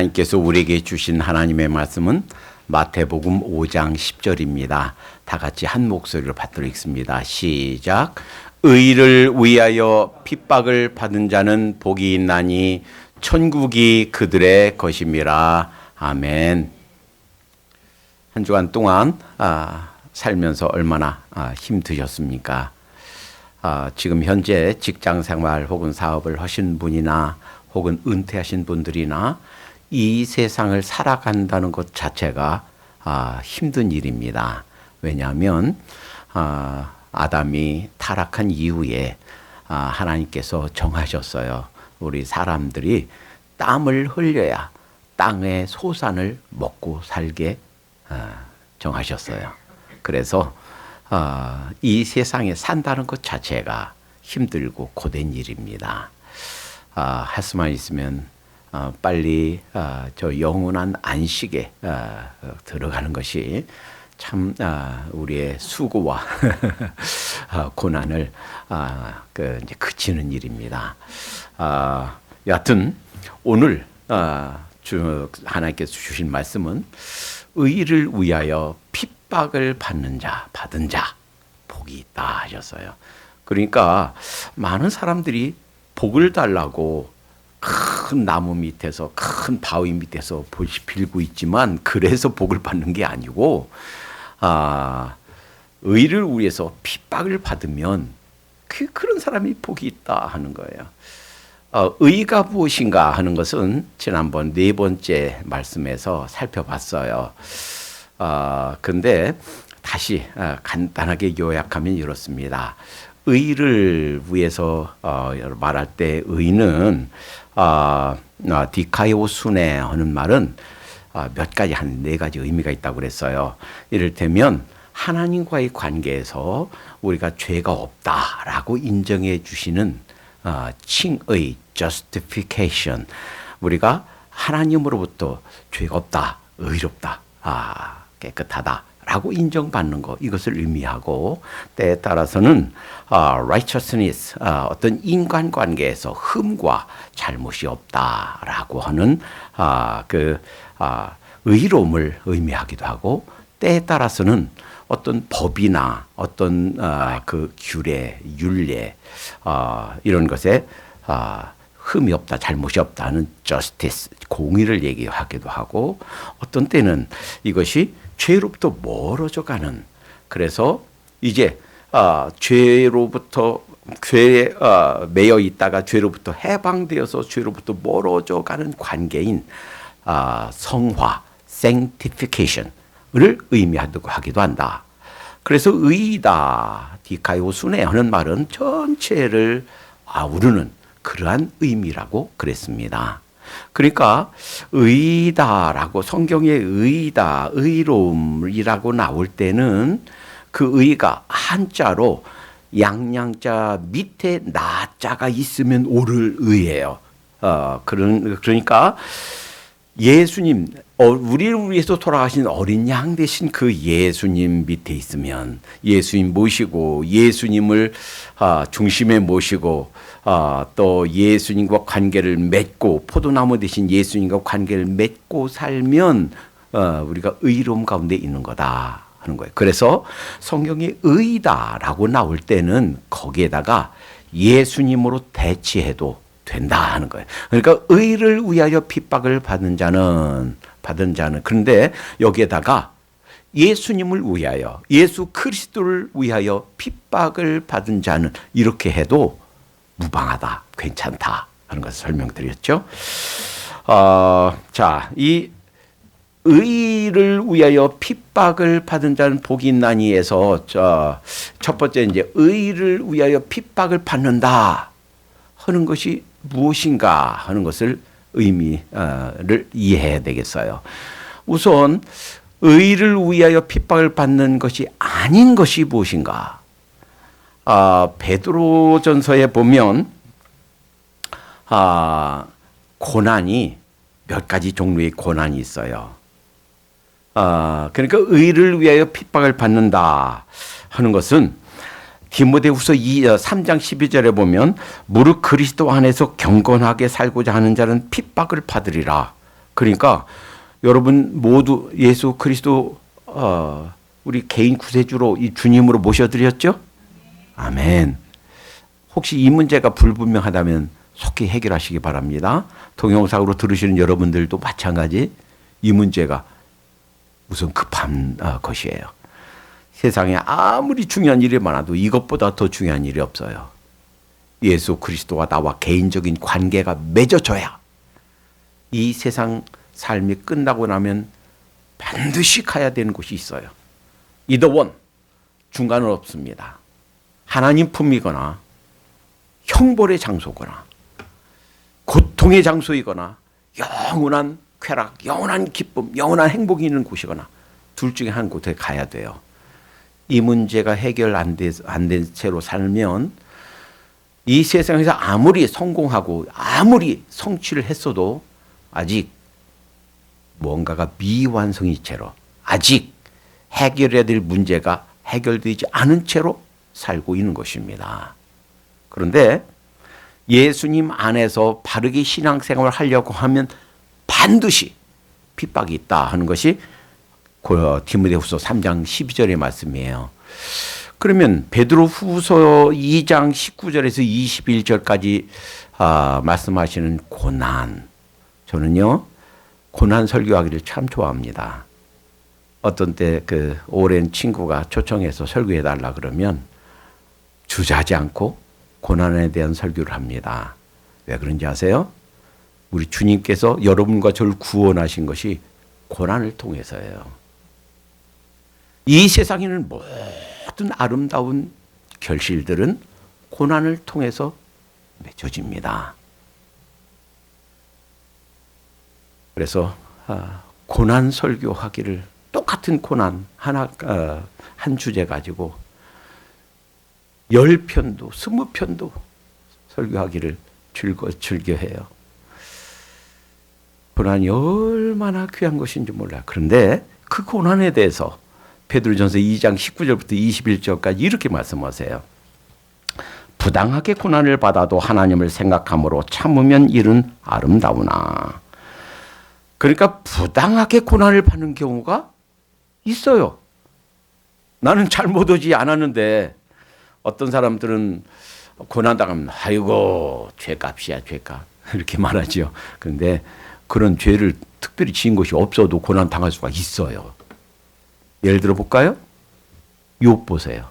하나님께서 우리에게 주신 하나님의 말씀은 마태복음 5장 10절입니다. 다 같이 한 목소리로 받들어 읽습니다. 시작. 의를 위하여 핍박을 받은 자는 복이 있나니 천국이 그들의 것임이라. 아멘. 한 주간 동안 살면서 얼마나 힘드셨습니까? 지금 현재 직장생활 혹은 사업을 하신 분이나 혹은 은퇴하신 분들이나 이 세상을 살아간다는 것 자체가 힘든 일입니다. 왜냐하면 아담이 타락한 이후에 하나님께서 정하셨어요. 우리 사람들이 땀을 흘려야 땅의 소산을 먹고 살게 정하셨어요. 그래서 이 세상에 산다는 것 자체가 힘들고 고된 일입니다. 할 수만 있으면 빨리 저 영원한 안식에 들어가는 것이 참 우리의 수고와 고난을 이제 그치는 일입니다. 여하튼 오늘 하나님께서 주신 말씀은 의를 위하여 핍박을 받은 자 복이 있다 하셨어요. 그러니까 많은 사람들이 복을 달라고 큰 나무 밑에서 큰 바위 밑에서 빌고 있지만 그래서 복을 받는 게 아니고 의를 위해서 핍박을 받으면 그런 사람이 복이 있다 하는 거예요. 의가 무엇인가 하는 것은 지난번 네 번째 말씀에서 살펴봤어요. 근데 다시 간단하게 요약하면 이렇습니다. 의를 위해서 말할 때 의는 디카이오순에 하는 말은 몇 가지 한 네 가지 의미가 있다고 그랬어요. 이를테면 하나님과의 관계에서 우리가 죄가 없다라고 인정해 주시는 칭의 justification, 우리가 하나님으로부터 죄가 없다, 의롭다, 깨끗하다 라고 인정받는 것, 이것을 의미하고, 때에 따라서는 righteousness, 어떤 인간관계에서 흠과 잘못이 없다라고 하는 의로움을 의미하기도 하고, 때에 따라서는 어떤 법이나 어떤 그 규례, 율례 이런 것에 흠이 없다, 잘못이 없다는 justice, 공의를 얘기하기도 하고, 어떤 때는 이것이 죄로부터 멀어져 가는, 그래서 이제 죄에 매여 있다가 죄로부터 해방되어서 죄로부터 멀어져 가는 관계인 성화, sanctification을 의미하기도 한다. 그래서 의이다, 디카이오순에 하는 말은 전체를 아우르는 그러한 의미라고 그랬습니다. 그러니까 의다라고, 성경에 의다, 의로움이라고 나올 때는 그 의가 한자로 양양자 밑에 나자가 있으면 옳을 의예요. 그러니까 예수님, 우리를 위해서 돌아가신 어린 양 대신 그 예수님 밑에 있으면, 예수님 모시고 예수님을 중심에 모시고 또 예수님과 관계를 맺고, 포도나무 대신 예수님과 관계를 맺고 살면 우리가 의로움 가운데 있는 거다 하는 거예요. 그래서 성경에 의다라고 나올 때는 거기에다가 예수님으로 대치해도 된다 하는 거예요. 그러니까 의를 위하여 핍박을 받은 자는, 그런데 여기에다가 예수님을 위하여, 예수 그리스도를 위하여 핍박을 받은 자는, 이렇게 해도 무방하다, 괜찮다 하는 것을 설명드렸죠. 자, 이 의를 위하여 핍박을 받은 자는 복이 있나니에서 첫 번째 이제 의를 위하여 핍박을 받는다 하는 것이 무엇인가 하는 것을 의미를 이해해야 되겠어요. 우선 의를 위하여 핍박을 받는 것이 아닌 것이 무엇인가? 베드로전서에 보면 고난이 몇 가지 종류의 고난이 있어요. 그러니까 의를 위하여 핍박을 받는다 하는 것은 디모데후서 3장 12절에 보면 무릇 그리스도 안에서 경건하게 살고자 하는 자는 핍박을 받으리라. 그러니까 여러분 모두 예수 그리스도 우리 개인 구세주로 이 주님으로 모셔드렸죠? 아멘. 혹시 이 문제가 불분명하다면 속히 해결하시기 바랍니다. 동영상으로 들으시는 여러분들도 마찬가지 이 문제가 우선 급한 것이에요. 세상에 아무리 중요한 일이 많아도 이것보다 더 중요한 일이 없어요. 예수 그리스도와 나와 개인적인 관계가 맺어져야 이 세상 삶이 끝나고 나면 반드시 가야 되는 곳이 있어요. 이더원 중간은 없습니다. 하나님 품이거나 형벌의 장소거나 고통의 장소이거나 영원한 쾌락, 영원한 기쁨, 영원한 행복이 있는 곳이거나 둘 중에 한 곳에 가야 돼요. 이 문제가 해결 안 된 채로 살면 이 세상에서 아무리 성공하고 아무리 성취를 했어도 아직 뭔가가 미완성인 채로 아직 해결해야 될 문제가 해결되지 않은 채로 살고 있는 것입니다. 그런데 예수님 안에서 바르게 신앙생활을 하려고 하면 반드시 핍박이 있다 하는 것이 디모데후서 3장 12절의 말씀이에요. 그러면 베드로후서 2장 19절에서 21절까지 말씀하시는 고난, 저는요 고난 설교하기를 참 좋아합니다. 어떤 때 그 오랜 친구가 초청해서 설교해 달라 그러면 주저하지 않고 고난에 대한 설교를 합니다. 왜 그런지 아세요? 우리 주님께서 여러분과 저를 구원하신 것이 고난을 통해서예요. 이 세상에는 모든 아름다운 결실들은 고난을 통해서 맺어집니다. 그래서 고난 설교하기를 똑같은 고난 한 주제 가지고 10편도 20편도 설교하기를 즐겨해요. 고난이 얼마나 귀한 것인지 몰라요. 그런데 그 고난에 대해서 베드로전서 2장 19절부터 21절까지 이렇게 말씀하세요. 부당하게 고난을 받아도 하나님을 생각함으로 참으면 일은 아름다우나. 그러니까 부당하게 고난을 받는 경우가 있어요. 나는 잘못하지 않았는데 어떤 사람들은 고난당하면 아이고 죄값이야 죄값 이렇게 말하죠. 그런데 그런 죄를 특별히 지은 것이 없어도 고난 당할 수가 있어요. 예를 들어 볼까요? 욥 보세요.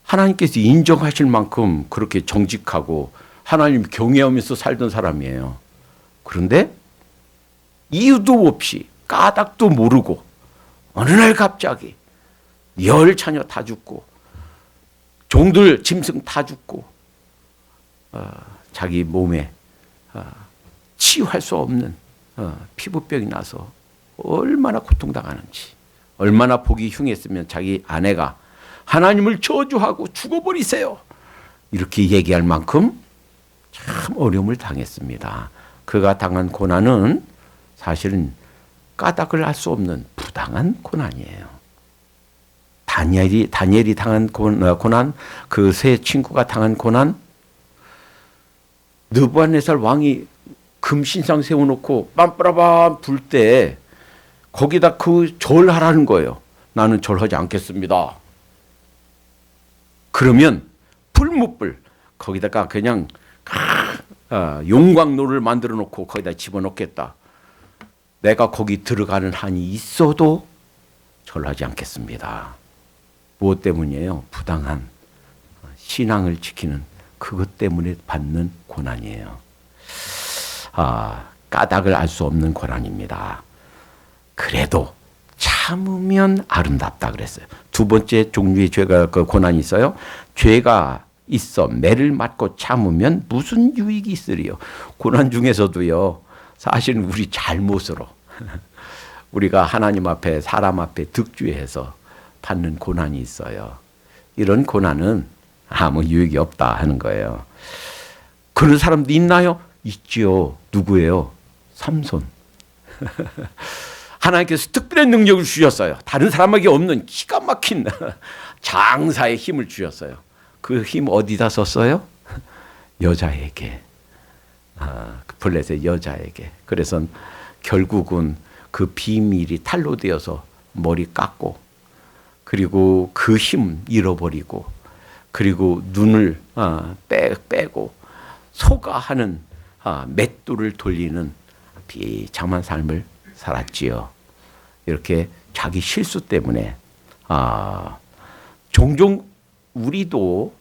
하나님께서 인정하실 만큼 그렇게 정직하고 하나님 경외하면서 살던 사람이에요. 그런데 이유도 없이 까닭도 모르고 어느 날 갑자기 10 자녀 다 죽고 종들 짐승 다 죽고 자기 몸에 치유할 수 없는 피부병이 나서 얼마나 고통당하는지, 얼마나 보기 흉했으면 자기 아내가 하나님을 저주하고 죽어버리세요 이렇게 얘기할 만큼 참 어려움을 당했습니다. 그가 당한 고난은 사실은 까닭을 알 수 없는 부당한 고난이에요. 다니엘이 당한 고난, 그 세 친구가 당한 고난, 느부갓네살 왕이 금신상 세워놓고 빰빠라밤 불 때 거기다 그 절하라는 거예요. 나는 절하지 않겠습니다. 그러면 불무불 거기다가 그냥 용광로를 만들어 놓고 거기다 집어넣겠다. 내가 거기 들어가는 한이 있어도 절하지 않겠습니다. 무엇 때문이에요? 부당한 신앙을 지키는 그것 때문에 받는 고난이에요. 까닭을 알 수 없는 고난입니다. 그래도 참으면 아름답다 그랬어요. 두 번째 종류의 그 고난이 있어요. 죄가 있어 매를 맞고 참으면 무슨 유익이 있으리요. 고난 중에서도요. 사실은 우리 잘못으로 우리가 하나님 앞에 사람 앞에 득주해서 받는 고난이 있어요. 이런 고난은 아무 유익이 없다 하는 거예요. 그런 사람도 있나요? 있지요. 누구예요? 삼손. 하나님께서 특별한 능력을 주셨어요. 다른 사람에게 없는 기가 막힌 장사의 힘을 주셨어요. 그 힘 어디다 썼어요? 여자에게. 블레셋 여자에게. 그래서 결국은 그 비밀이 탄로되어서 머리 깎고, 그리고 그 힘 잃어버리고, 그리고 눈을 빼고 소가 하는 맷돌을 돌리는 비참한 삶을 살았지요. 이렇게 자기 실수 때문에 종종 우리도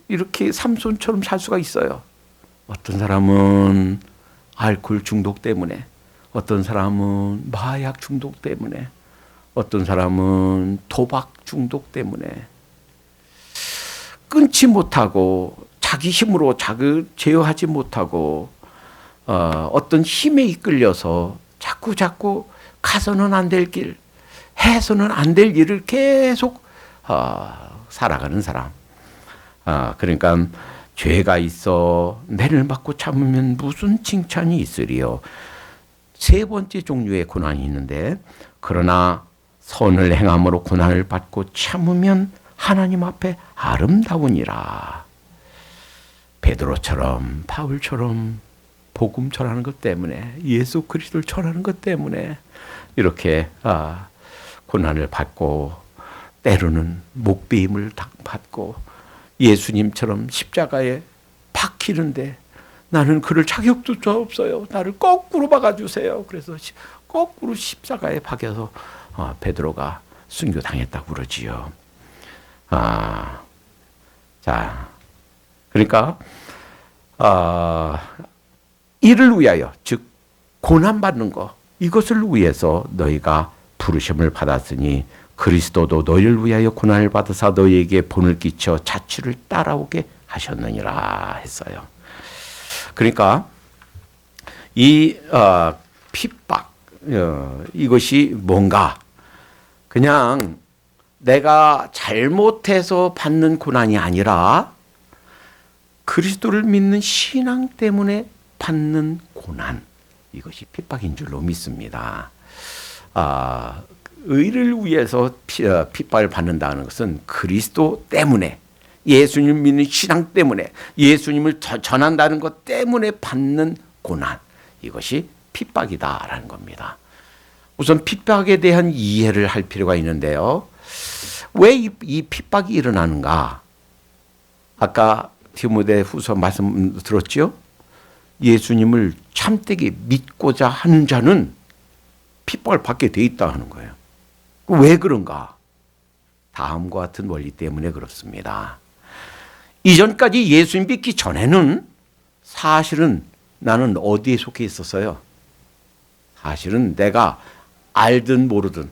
이렇게 삼손처럼 살 수가 있어요. 어떤 사람은 알코올 중독 때문에, 어떤 사람은 마약 중독 때문에, 어떤 사람은 도박 중독 때문에 끊지 못하고 자기 힘으로 제어하지 못하고 어떤 힘에 이끌려서 자꾸 가서는 안 될 길, 해서는 안 될 일을 계속 살아가는 사람. 그러니까 죄가 있어 매를 맞고 참으면 무슨 칭찬이 있으리요. 세 번째 종류의 고난이 있는데, 그러나 선을 행함으로 고난을 받고 참으면 하나님 앞에 아름다우니라. 베드로처럼, 바울처럼 복음 전하는 것 때문에, 예수 그리스도를 전하는 것 때문에 이렇게 고난을 받고, 때로는 목베임을 받고, 예수님처럼 십자가에 박히는데 나는 그럴 자격도 없어요. 나를 거꾸로 박아주세요. 그래서 거꾸로 십자가에 박여서 베드로가 순교당했다고 그러지요. 자, 그러니까 이를 위하여, 즉 고난받는 것, 이것을 위해서 너희가 부르심을 받았으니 그리스도도 너희를 위하여 고난을 받으사 너희에게 본을 끼쳐 자취를 따라오게 하셨느니라 했어요. 그러니까 이 핍박, 이것이 뭔가 그냥 내가 잘못해서 받는 고난이 아니라 그리스도를 믿는 신앙 때문에 받는 고난, 이것이 핍박인 줄로 믿습니다. 의를 위해서 핍박을 받는다는 것은 그리스도 때문에, 예수님 믿는 신앙 때문에, 예수님을 전한다는 것 때문에 받는 고난, 이것이 핍박이다라는 겁니다. 우선 핍박에 대한 이해를 할 필요가 있는데요. 왜 이 핍박이 일어나는가? 아까 디모데후서 말씀 들었죠? 예수님을 참되게 믿고자 하는 자는 핍박을 받게 돼 있다 하는 거예요. 왜 그런가? 다음과 같은 원리 때문에 그렇습니다. 이전까지 예수님 믿기 전에는 사실은 나는 어디에 속해 있었어요? 사실은 내가 알든 모르든,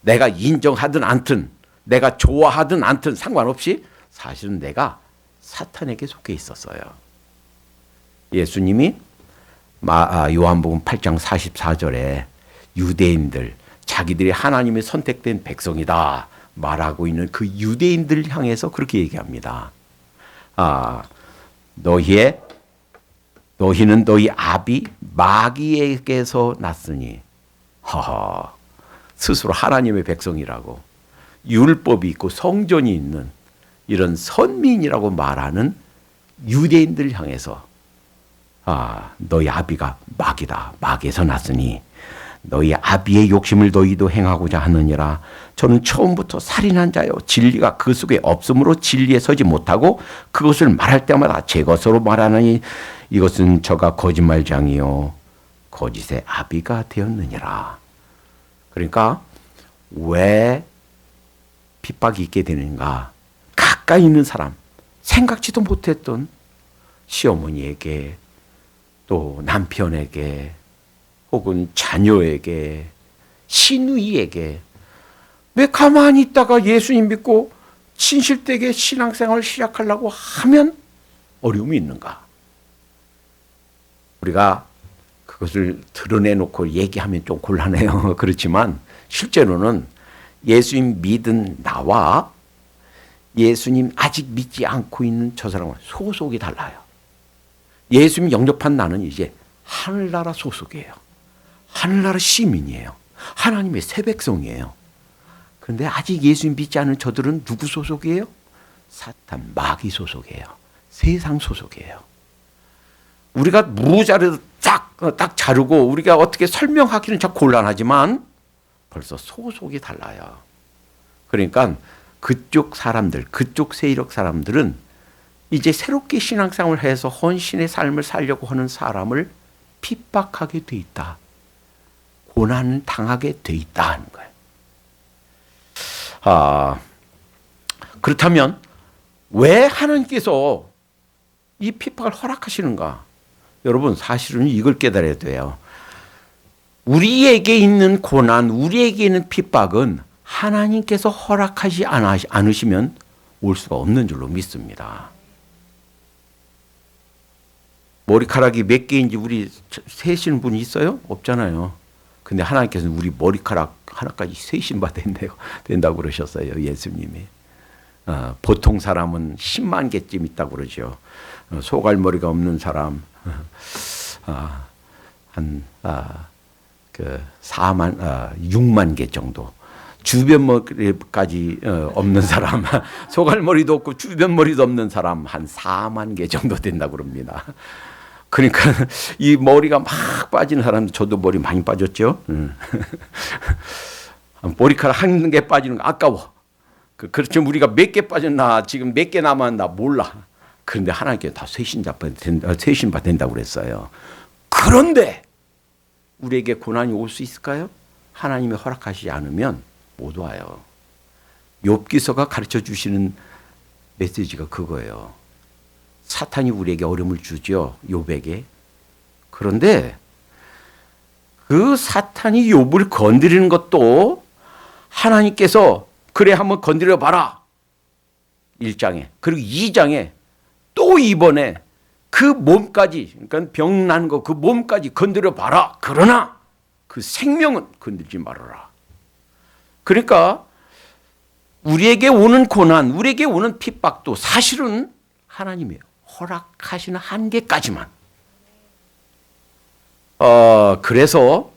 내가 인정하든 않든, 내가 좋아하든 않든 상관없이 사실은 내가 사탄에게 속해 있었어요. 예수님이 요한복음 8장 44절에 유대인들, 자기들이 하나님의 선택된 백성이다 말하고 있는 그 유대인들 향해서 그렇게 얘기합니다. 너희는 너희 아비 마귀에게서 났으니, 스스로 하나님의 백성이라고, 율법이 있고 성전이 있는 이런 선민이라고 말하는 유대인들 향해서 너희 아비가 마귀다, 마귀에서 났으니 너희 아비의 욕심을 너희도 행하고자 하느니라. 저는 처음부터 살인한 자요, 진리가 그 속에 없으므로 진리에 서지 못하고 그것을 말할 때마다 제 것으로 말하느니 이것은 저가 거짓말장이요 거짓의 아비가 되었느니라. 그러니까 왜 핍박이 있게 되는가? 가까이 있는 사람, 생각지도 못했던 시어머니에게, 또 남편에게, 혹은 자녀에게, 시누이에게, 왜 가만히 있다가 예수님 믿고 진실되게 신앙생활을 시작하려고 하면 어려움이 있는가? 우리가 그것을 드러내놓고 얘기하면 좀 곤란해요. 그렇지만 실제로는 예수님 믿은 나와 예수님 아직 믿지 않고 있는 저 사람은 소속이 달라요. 예수님 영접한 나는 이제 하늘나라 소속이에요. 하늘나라 시민이에요. 하나님의 새 백성이에요. 그런데 아직 예수님 믿지 않은 저들은 누구 소속이에요? 사탄, 마귀 소속이에요. 세상 소속이에요. 우리가 무자를 쫙 딱 자르고 우리가 어떻게 설명하기는 참 곤란하지만 벌써 소속이 달라요. 그러니까 그쪽 사람들, 그쪽 세력 사람들은 이제 새롭게 신앙생활을 해서 헌신의 삶을 살려고 하는 사람을 핍박하게 돼 있다. 고난을 당하게 돼 있다 하는 거예요. 그렇다면 왜 하나님께서 이 핍박을 허락하시는가? 여러분 사실은 이걸 깨달아야 돼요. 우리에게 있는 고난, 우리에게 있는 핍박은 하나님께서 허락하지 않으시면 올 수가 없는 줄로 믿습니다. 머리카락이 몇 개인지 우리 세시는 분이 있어요? 없잖아요. 근데 하나님께서는 우리 머리카락 하나까지 세신 바 된다고 그러셨어요. 예수님이. 보통 사람은 10만 개쯤 있다고 그러죠. 소갈머리가 없는 사람 한 6만 개 정도. 주변머리까지 없는 사람, 소갈머리도 없고 주변머리도 없는 사람 한 4만 개 정도 된다고 그럽니다. 그러니까 이 머리가 막 빠지는 사람, 저도 머리 많이 빠졌죠. 머리카락 한 개 빠지는 거 아까워. 그렇죠. 우리가 몇 개 빠졌나, 지금 몇 개 남았나 몰라. 그런데 하나님께 다 쇄신바 된다고 그랬어요. 그런데 우리에게 고난이 올 수 있을까요? 하나님이 허락하시지 않으면 못 와요. 욥기서가 가르쳐 주시는 메시지가 그거예요. 사탄이 우리에게 어려움을 주죠. 욥에게. 그런데 그 사탄이 욥을 건드리는 것도 하나님께서 그래 한번 건드려 봐라. 1장에. 그리고 2장에 또 이번에 그 몸까지, 그러니까 병난 거 그 몸까지 건드려 봐라. 그러나 그 생명은 건들지 말아라. 그러니까 우리에게 오는 고난, 우리에게 오는 핍박도 사실은 하나님이 허락하시는 한계까지만. 그래서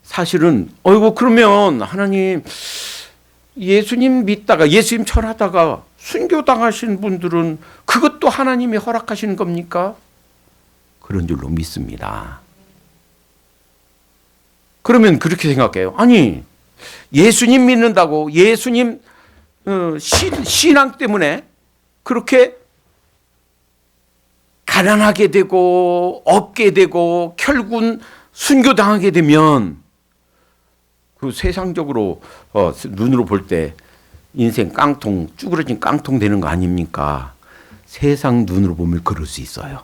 사실은 그러면 하나님 예수님 믿다가 예수님 전하다가 순교당하신 분들은 그것도 하나님이 허락하시는 겁니까? 그런 줄로 믿습니다. 그러면 그렇게 생각해요. 아니 예수님 믿는다고 예수님 신앙 때문에 그렇게 가난하게 되고 없게 되고 결국은 순교당하게 되면 그 세상적으로 눈으로 볼 때 인생 깡통, 쭈그러진 깡통 되는 거 아닙니까? 세상 눈으로 보면 그럴 수 있어요.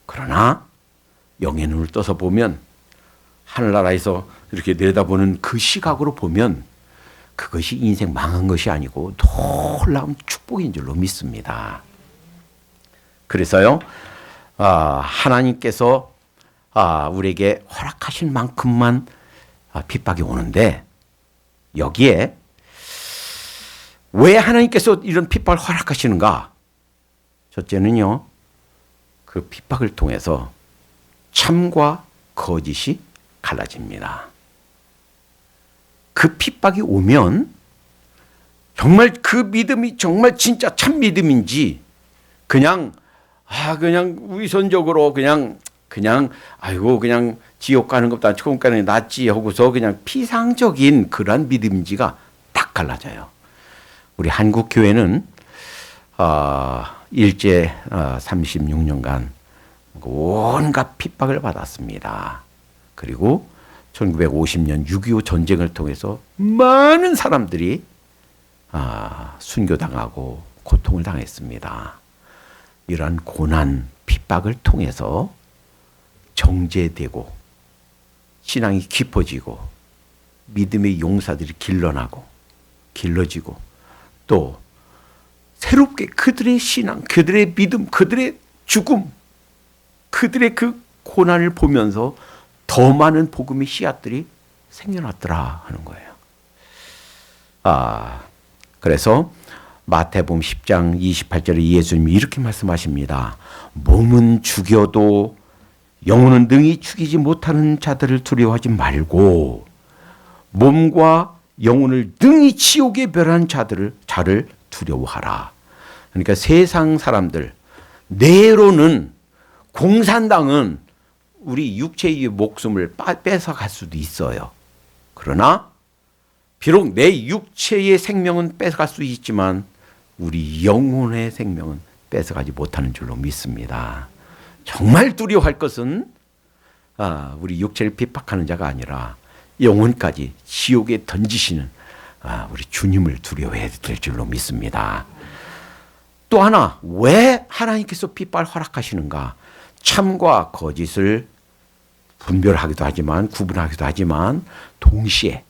그러나 영의 눈을 떠서 보면 하늘나라에서 이렇게 내다보는 그 시각으로 보면 그것이 인생 망한 것이 아니고 놀라운 축복인 줄로 믿습니다. 그래서요, 하나님께서 우리에게 허락하신 만큼만 핍박이 오는데 여기에 왜 하나님께서 이런 핍박을 허락하시는가? 첫째는요, 그 핍박을 통해서 참과 거짓이 갈라집니다. 그 핍박이 오면 정말 그 믿음이 정말 진짜 참 믿음인지 그냥 위선적으로 그냥 지옥 가는 것보다 천국 가는 게 낫지 하고서 그냥 피상적인 그러한 믿음인지가 딱 갈라져요. 우리 한국 교회는 일제 36년간 온갖 핍박을 받았습니다. 그리고 1950년 6.25 전쟁을 통해서 많은 사람들이 순교당하고 고통을 당했습니다. 이러한 고난, 핍박을 통해서 정제되고 신앙이 깊어지고 믿음의 용사들이 길러지고 또 새롭게 그들의 신앙, 그들의 믿음, 그들의 죽음, 그들의 그 고난을 보면서 더 많은 복음의 씨앗들이 생겨났더라 하는 거예요. 그래서 마태복음 10장 28절에 예수님이 이렇게 말씀하십니다. 몸은 죽여도 영혼은 능히 죽이지 못하는 자들을 두려워하지 말고 몸과 영혼을 능히 지옥에 멸하는 자를 두려워하라. 그러니까 세상 사람들, 내로는 공산당은 우리 육체의 목숨을 뺏어갈 수도 있어요. 그러나 비록 내 육체의 생명은 뺏어갈 수 있지만 우리 영혼의 생명은 뺏어가지 못하는 줄로 믿습니다. 정말 두려워할 것은 우리 육체를 핍박하는 자가 아니라 영혼까지 지옥에 던지시는 우리 주님을 두려워해야 될 줄로 믿습니다. 또 하나, 왜 하나님께서 핍박을 허락하시는가? 참과 거짓을 분별하기도 하지만 구분하기도 하지만 동시에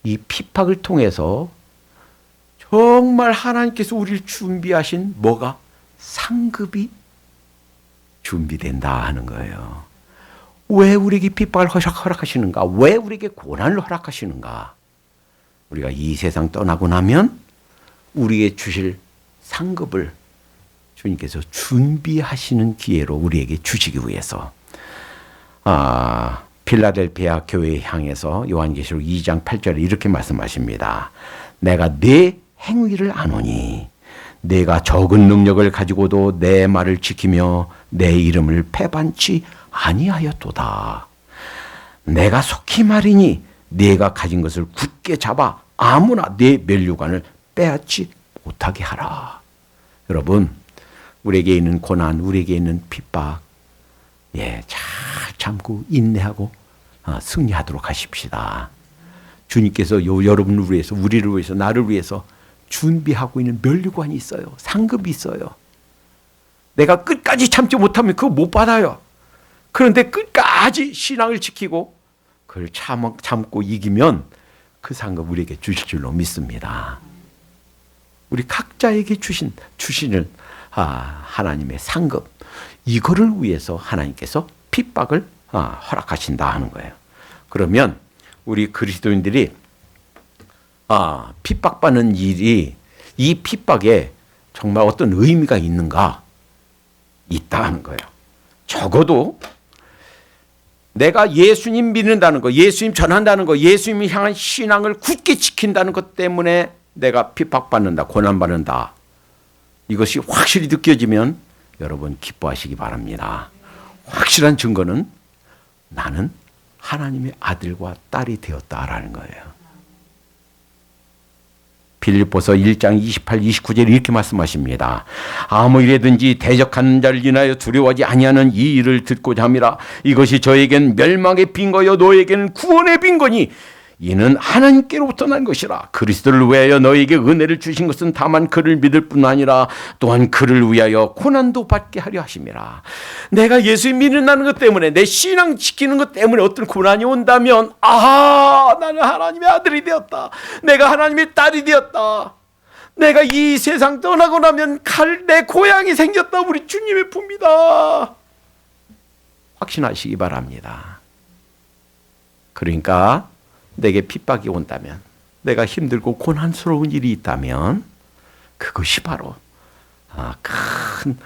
이 핍박을 통해서 정말 하나님께서 우리를 준비하신 뭐가? 상급이 준비된다 하는 거예요. 왜 우리에게 핍박을 허락하시는가? 왜 우리에게 고난을 허락하시는가? 우리가 이 세상 떠나고 나면 우리에게 주실 상급을 주님께서 준비하시는 기회로 우리에게 주시기 위해서 필라델피아 교회에 향해서 요한계시록 2장 8절에 이렇게 말씀하십니다. 내가 네 행위를 아노니 내가 적은 능력을 가지고도 내 말을 지키며 내 이름을 배반치 아니하였도다. 내가 속히 말이니 네가 가진 것을 굳게 잡아 아무나 네 면류관을 빼앗지 못하게 하라. 여러분, 우리에게 있는 고난, 우리에게 있는 핍박, 잘 참고 인내하고 승리하도록 하십시다. 주님께서 여러분을 위해서, 우리를 위해서, 나를 위해서 준비하고 있는 면류관이 있어요. 상급이 있어요. 내가 끝까지 참지 못하면 그거 못 받아요. 그런데 끝까지 신앙을 지키고 그걸 참고 이기면 그 상급 우리에게 주실 줄로 믿습니다. 우리 각자에게 주시는 하나님의 상급, 이거를 위해서 하나님께서 핍박을 허락하신다 하는 거예요. 그러면 우리 그리스도인들이 핍박받는 일이 이 핍박에 정말 어떤 의미가 있는가? 있다 하는 거예요. 적어도 내가 예수님 믿는다는 거, 예수님 전한다는 거, 예수님을 향한 신앙을 굳게 지킨다는 것 때문에 내가 핍박받는다, 고난받는다. 이것이 확실히 느껴지면 여러분 기뻐하시기 바랍니다. 확실한 증거는 나는 하나님의 아들과 딸이 되었다라는 거예요. 빌립보서 1장 28, 29절 이렇게 말씀하십니다. 아무 일에든지 대적하는 자를 인하여 두려워하지 아니하는 이 일을 듣고자 함이라. 이것이 저에겐 멸망의 빈거요 너에게는 구원의 빈거니 이는 하나님께로부터 난 것이라. 그리스도를 위하여 너에게 은혜를 주신 것은 다만 그를 믿을 뿐 아니라 또한 그를 위하여 고난도 받게 하려 하심이라. 내가 예수 믿는다는 것 때문에, 내 신앙 지키는 것 때문에 어떤 고난이 온다면 나는 하나님의 아들이 되었다. 내가 하나님의 딸이 되었다. 내가 이 세상 떠나고 나면 갈 내 고향이 생겼다. 우리 주님의 품이다. 확신하시기 바랍니다. 그러니까 내게 핍박이 온다면, 내가 힘들고 고난스러운 일이 있다면 그것이 바로 큰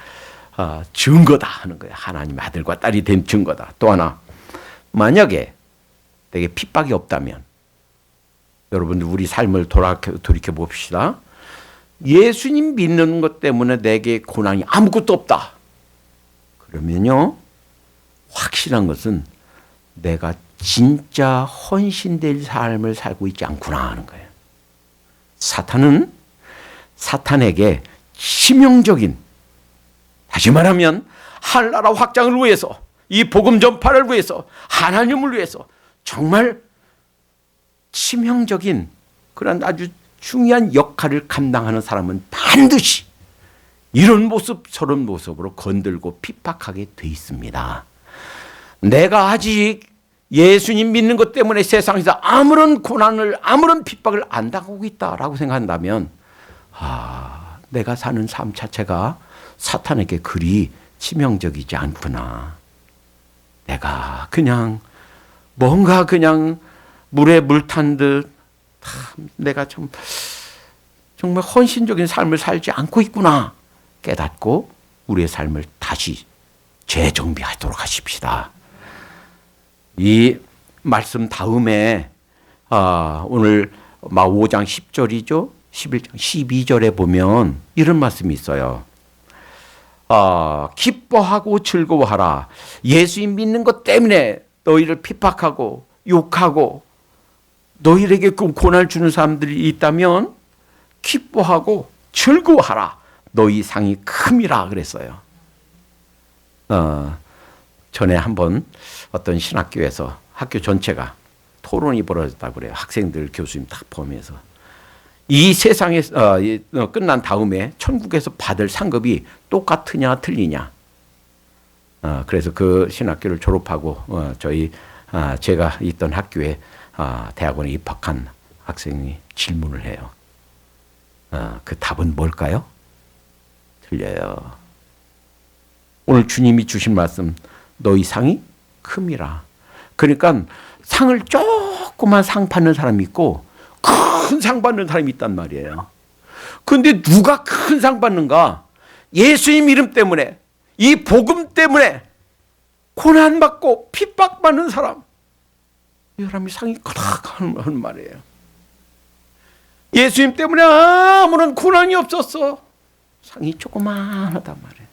증거다 하는 거예요. 하나님의 아들과 딸이 된 증거다. 또 하나, 만약에 내게 핍박이 없다면 여러분들 우리 삶을 돌이켜 봅시다. 예수님 믿는 것 때문에 내게 고난이 아무것도 없다. 그러면요, 확실한 것은 내가 진짜 헌신될 삶을 살고 있지 않구나 하는 거예요. 사탄에게 치명적인, 다시 말하면 하늘나라 확장을 위해서, 이 복음 전파를 위해서, 하나님을 위해서 정말 치명적인 그런 아주 중요한 역할을 감당하는 사람은 반드시 이런 모습 저런 모습으로 건들고 핍박하게 돼 있습니다. 내가 아직 예수님 믿는 것 때문에 세상에서 아무런 고난을, 아무런 핍박을 안 당하고 있다라고 생각한다면 내가 사는 삶 자체가 사탄에게 그리 치명적이지 않구나. 내가 그냥 뭔가 그냥 물에 물 탄 듯 내가 정말 헌신적인 삶을 살지 않고 있구나 깨닫고 우리의 삶을 다시 재정비하도록 하십시다. 이 말씀 다음에 오늘 5장 10절이죠. 11장 12절에 보면 이런 말씀이 있어요. 기뻐하고 즐거워하라. 예수님 믿는 것 때문에 너희를 핍박하고 욕하고 너희에게 그 고난을 주는 사람들이 있다면 기뻐하고 즐거워하라. 너희 상이 큼이라 그랬어요. 전에 한번 어떤 신학교에서 학교 전체가 토론이 벌어졌다고 그래요. 학생들, 교수님 다 포함해서. 이 세상에서 끝난 다음에 천국에서 받을 상급이 똑같으냐 틀리냐. 그래서 그 신학교를 졸업하고 제가 있던 학교에 대학원에 입학한 학생이 질문을 해요. 그 답은 뭘까요? 틀려요. 오늘 주님이 주신 말씀, 너희 상이 큼이라. 그러니까 상을 조그만 상 받는 사람이 있고 큰 상 받는 사람이 있단 말이에요. 그런데 누가 큰 상 받는가? 예수님 이름 때문에, 이 복음 때문에 고난받고 핍박받는 사람, 이 사람이 상이 크다는 말이에요. 예수님 때문에 아무런 고난이 없었어. 상이 조그마하단 말이에요.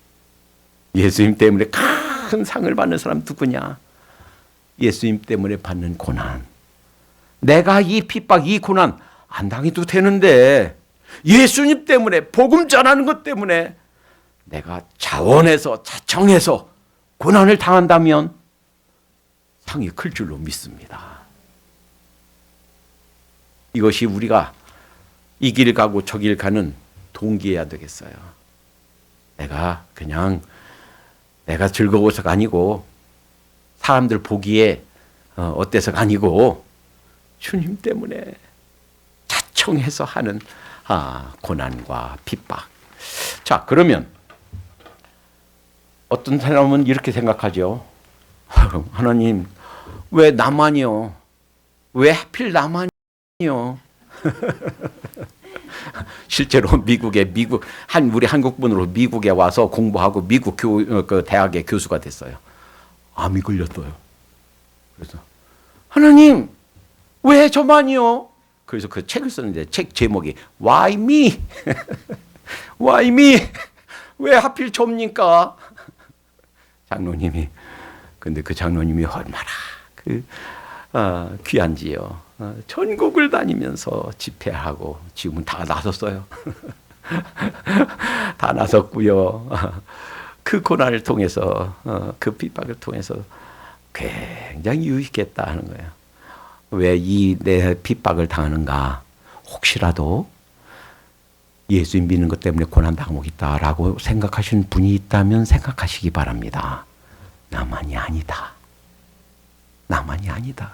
예수님 때문에 큰 상을 받는 사람 누구냐? 예수님 때문에 받는 고난. 내가 이 핍박, 이 고난 안 당해도 되는데 예수님 때문에, 복음 전하는 것 때문에 내가 자원해서, 자청해서 고난을 당한다면 상이 클 줄로 믿습니다. 이것이 우리가 이 길 가고 저 길 가는 동기여야 되겠어요. 내가 그냥 내가 즐거워서가 아니고 사람들 보기에 어때서가 아니고 주님 때문에 자청해서 하는 고난과 핍박. 자, 그러면 어떤 사람은 이렇게 생각하죠. 하나님, 왜 나만이요? 왜 하필 나만이요? 실제로 우리 한국 분으로 미국에 와서 공부하고 미국 그 대학의 교수가 됐어요. 암이 걸렸어요. 그래서 하나님, 왜 저만이요? 그래서 그 책을 썼는데 책 제목이 Why me? Why me? 왜 하필 접니까? 장로님이. 근데 그 장로님이 얼마나 귀한지요. 전국을 다니면서 집회하고 지금은 다 나섰어요. 다 나섰고요. 그 고난을 통해서, 그 핍박을 통해서 굉장히 유익했다 하는 거예요. 왜 내 핍박을 당하는가? 혹시라도 예수님 믿는 것 때문에 고난당하고 있다라고 생각하시는 분이 있다면 생각하시기 바랍니다. 나만이 아니다. 나만이 아니다.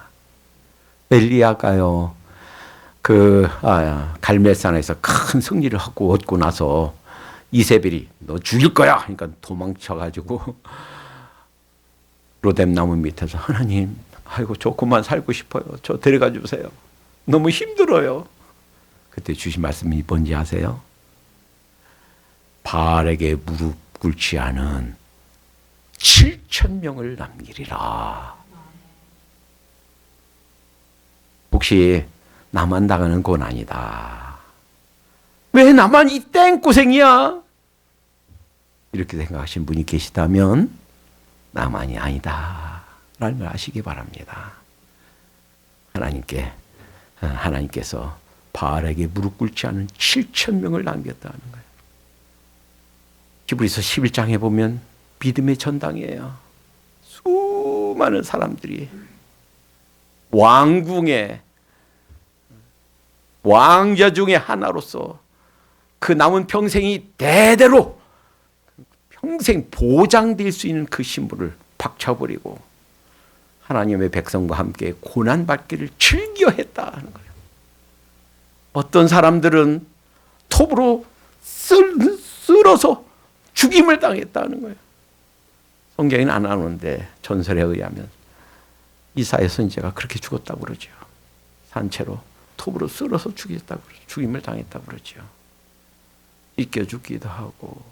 엘리야가요, 갈멜산에서 큰 승리를 하고 얻고 나서 이세벨이 너 죽일 거야. 그러니까 도망쳐가지고 로뎀나무 밑에서 하나님, 아이고 저 그만 살고 싶어요. 저 데려가 주세요. 너무 힘들어요. 그때 주신 말씀이 뭔지 아세요? 바알에게 무릎 꿇지 않은 7,000명을 남기리라. 혹시 나만 당하는 건 아니다. 왜 나만 이 땡고생이야? 이렇게 생각하신 분이 계시다면 나만이 아니다 라는 걸 아시기 바랍니다. 하나님께서 바알에게 무릎 꿇지 않은 7,000명을 남겼다는 거예요. 히브리서 11장에 보면 믿음의 전당이에요. 수많은 사람들이 왕궁의 왕자 중에 하나로서 그 남은 평생이 대대로 평생 보장될 수 있는 그 신분을 박차버리고 하나님의 백성과 함께 고난받기를 즐겨했다는 거예요. 어떤 사람들은 톱으로 쓸어서 죽임을 당했다는 거예요. 성경에는 안 나오는데 전설에 의하면 이사야 선지자가 그렇게 죽었다고 그러죠. 산채로 톱으로 쓸어서 죽임을 당했다고 그러죠. 찢겨 죽기도 하고.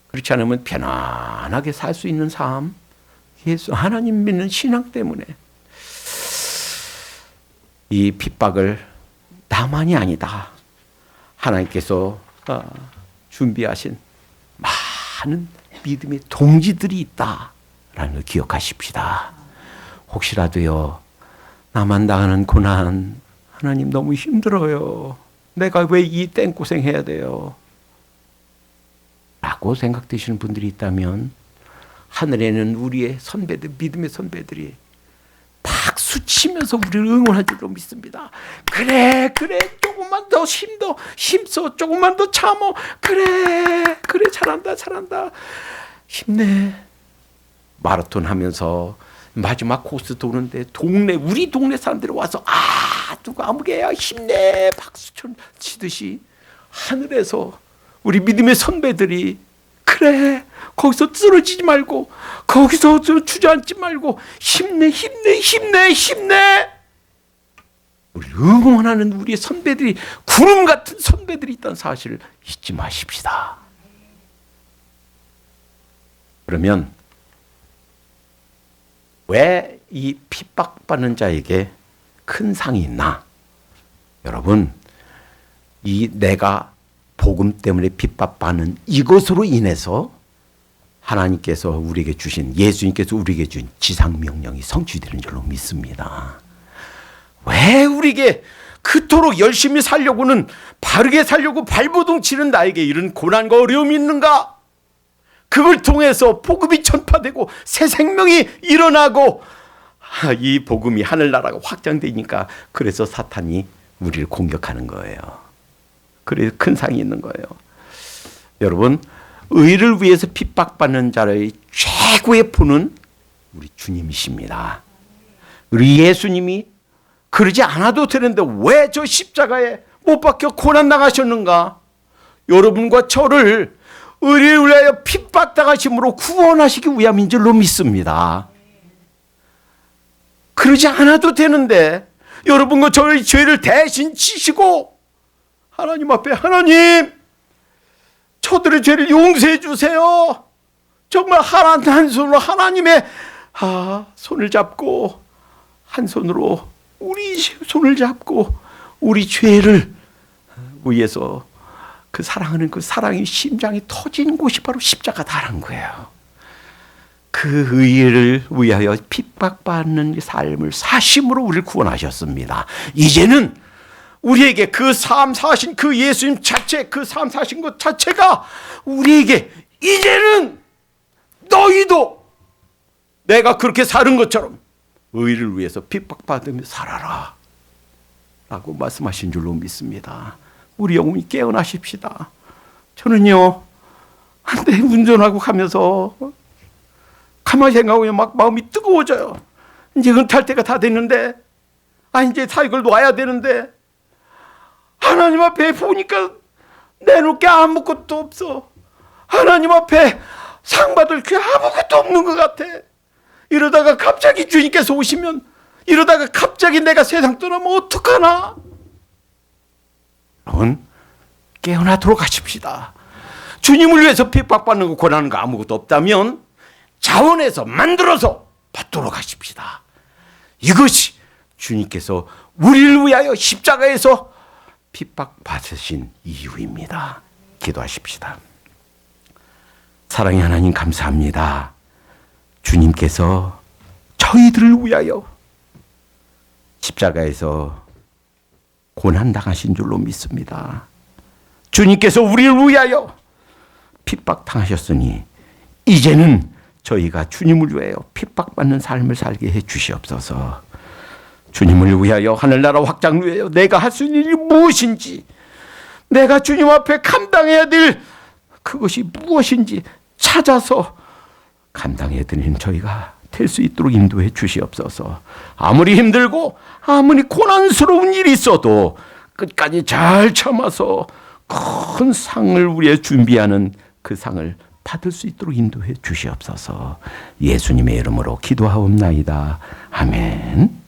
그렇지 않으면 편안하게 살 수 있는 삶, 예수 하나님 믿는 신앙 때문에 이 핍박을 나만이 아니다. 하나님께서 준비하신 많은 믿음의 동지들이 있다라는 걸 기억하십시다. 혹시라도요, 나만 당하는 고난, 하나님 너무 힘들어요. 내가 왜 이 땡고생해야 돼요? 라고 생각되시는 분들이 있다면 하늘에는 우리의 선배들, 믿음의 선배들이 박수 치면서 우리를 응원할 줄로 믿습니다. 그래 조금만 더 힘써 조금만 더 참어. 그래 잘한다 힘내. 마라톤 하면서 마지막 코스 도는데 우리 동네 사람들이 와서 누가 아무개야 힘내 박수 치듯이 하늘에서 우리 믿음의 선배들이 그래 거기서 쓰러지지 말고 거기서 주저앉지 말고 힘내 우리 응원하는 우리의 선배들이 구름 같은 선배들이 있다는 사실을 잊지 마십시다. 그러면 왜 이 핍박받는 자에게 큰 상이 있나? 여러분, 이 내가 복음 때문에 핍박받는 이것으로 인해서 하나님께서 우리에게 주신, 예수님께서 우리에게 준 지상명령이 성취되는 줄로 믿습니다. 왜 우리에게 그토록 열심히 살려고는, 바르게 살려고 발버둥 치는 나에게 이런 고난과 어려움이 있는가? 그걸 통해서 복음이 전파되고 새 생명이 일어나고 이 복음이 하늘나라가 확장되니까 그래서 사탄이 우리를 공격하는 거예요. 그래서 큰 상이 있는 거예요. 여러분, 의를 위해서 핍박받는 자의 최고의 분은 우리 주님이십니다. 우리 예수님이 그러지 않아도 되는데 왜 저 십자가에 못 박혀 고난 당하셨는가? 여러분과 저를 의를 위하여 핍박당하심으로 구원하시기 위함인 줄로 믿습니다. 그러지 않아도 되는데 여러분과 저의 죄를 대신 지시고 하나님 앞에, 하나님 저들의 죄를 용서해 주세요. 정말 한 손으로 하나님의 손을 잡고, 한 손으로 우리 손을 잡고 우리 죄를 위해서 그 사랑하는 그 사랑의 심장이 터진 곳이 바로 십자가다라는 거예요. 그 의를 위하여 핍박받는 삶을 사심으로 우리를 구원하셨습니다. 이제는 우리에게 그 삶 사신 그 예수님 자체, 그 삶 사신 것 자체가 우리에게 이제는 너희도 내가 그렇게 사는 것처럼 의를 위해서 핍박받으며 살아라 라고 말씀하신 줄로 믿습니다. 우리 영혼이 깨어나십시다. 저는요, 한때 운전하고 가면서 가만히 생각하면 막 마음이 뜨거워져요. 이제 은퇴할 때가 다 됐는데, 이제 사역을 놔야 되는데, 하나님 앞에 보니까 내놓을 게 아무것도 없어. 하나님 앞에 상 받을 게 아무것도 없는 것 같아. 이러다가 갑자기 주님께서 오시면, 이러다가 갑자기 내가 세상 떠나면 어떡하나? 여러분, 깨어나도록 하십시다. 주님을 위해서 핍박받는 거, 고난하는 거 아무것도 없다면 자원해서 만들어서 받도록 하십시다. 이것이 주님께서 우리를 위하여 십자가에서 핍박받으신 이유입니다. 기도하십시다. 사랑의 하나님, 감사합니다. 주님께서 저희들을 위하여 십자가에서 고난당하신 줄로 믿습니다. 주님께서 우리를 위하여 핍박당하셨으니 이제는 저희가 주님을 위하여 핍박받는 삶을 살게 해 주시옵소서. 주님을 위하여, 하늘나라 확장을 위하여 내가 할 수 있는 일이 무엇인지, 내가 주님 앞에 감당해야 될 그것이 무엇인지 찾아서 감당해 드리는 저희가 될 수 있도록 인도해 주시옵소서. 아무리 힘들고 아무리 고난스러운 일이 있어도 끝까지 잘 참아서 큰 상을 위해 준비하는 그 상을 받을 수 있도록 인도해 주시옵소서. 예수님의 이름으로 기도하옵나이다. 아멘.